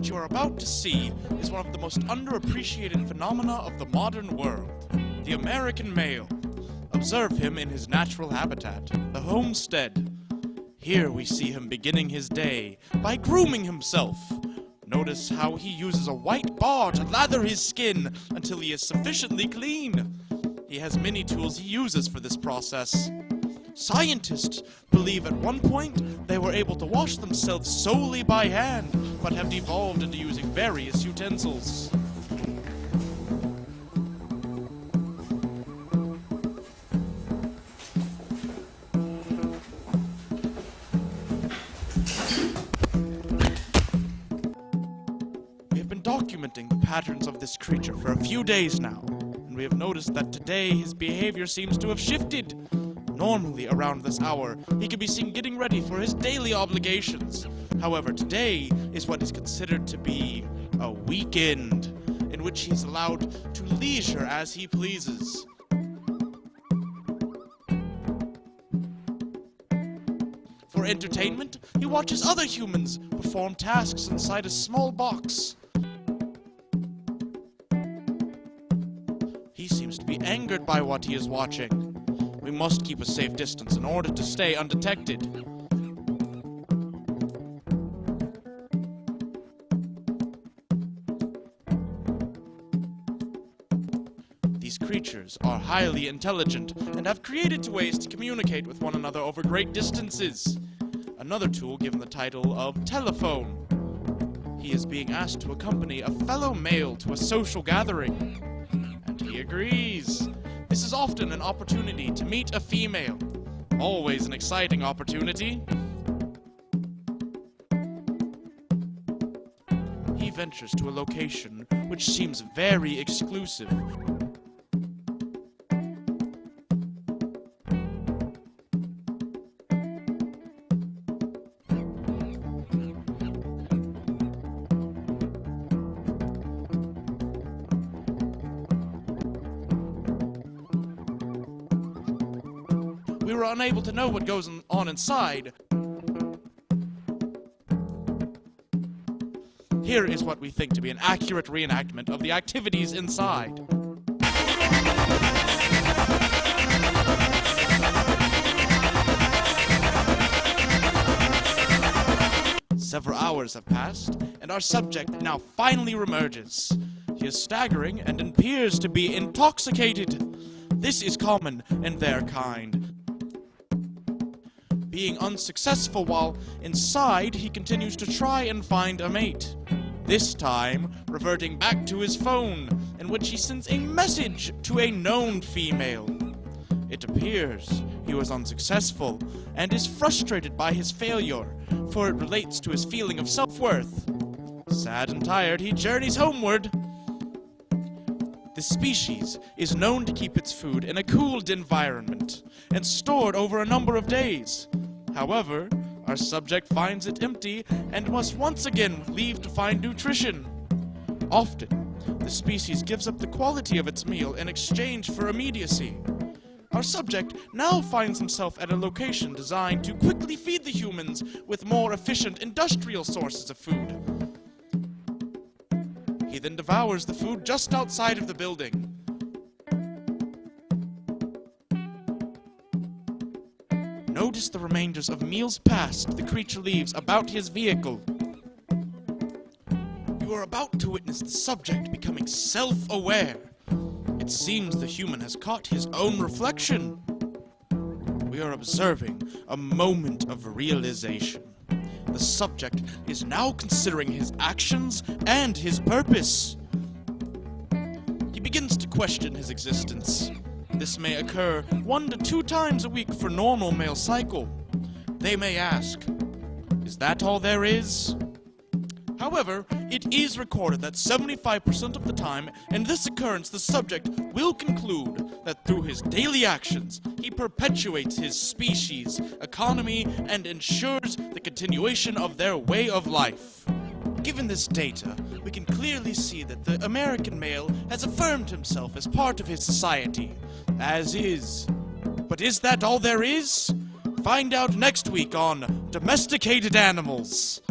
What you are about to see is one of the most underappreciated phenomena of the modern world, the American male. Observe him in his natural habitat, the homestead. Here we see him beginning his day by grooming himself. Notice how he uses a white bar to lather his skin until he is sufficiently clean. He has many tools he uses for this process. Scientists believe at one point they were able to wash themselves solely by hand, but have devolved into using various utensils. We have been documenting the patterns of this creature for a few days now, and we have noticed that today his behavior seems to have shifted. Normally, around this hour, he can be seen getting ready for his daily obligations. However, today is what is considered to be a weekend, in which he's allowed to leisure as he pleases. For entertainment, he watches other humans perform tasks inside a small box. He seems to be angered by what he is watching. We must keep a safe distance in order to stay undetected. These creatures are highly intelligent and have created ways to communicate with one another over great distances. Another tool given the title of telephone. He is being asked to accompany a fellow male to a social gathering, and he agrees. This is often an opportunity to meet a female. Always an exciting opportunity. He ventures to a location which seems very exclusive. We were unable to know what goes on inside. Here is what we think to be an accurate reenactment of the activities inside. Several hours have passed, and our subject now finally reemerges. He is staggering and appears to be intoxicated. This is common in their kind. Being unsuccessful while inside, he continues to try and find a mate. This time, reverting back to his phone, in which he sends a message to a known female. It appears he was unsuccessful and is frustrated by his failure, for it relates to his feeling of self-worth. Sad and tired, he journeys homeward. This species is known to keep its food in a cooled environment and stored over a number of days. However, our subject finds it empty and must once again leave to find nutrition. Often, the species gives up the quality of its meal in exchange for immediacy. Our subject now finds himself at a location designed to quickly feed the humans with more efficient industrial sources of food. He then devours the food just outside of the building. Notice the remainders of meals past the creature leaves about his vehicle. You are about to witness the subject becoming self-aware. It seems the human has caught his own reflection. We are observing a moment of realization. The subject is now considering his actions and his purpose. He begins to question his existence. This may occur 1 to 2 times a week for normal male cycle. They may ask, is that all there is? However, it is recorded that 75% of the time in this occurrence the subject will conclude that through his daily actions he perpetuates his species, economy, and ensures the continuation of their way of life. Given this data, we can clearly see that the American male has affirmed himself as part of his society, as is. But is that all there is? Find out next week on Domesticated Animals.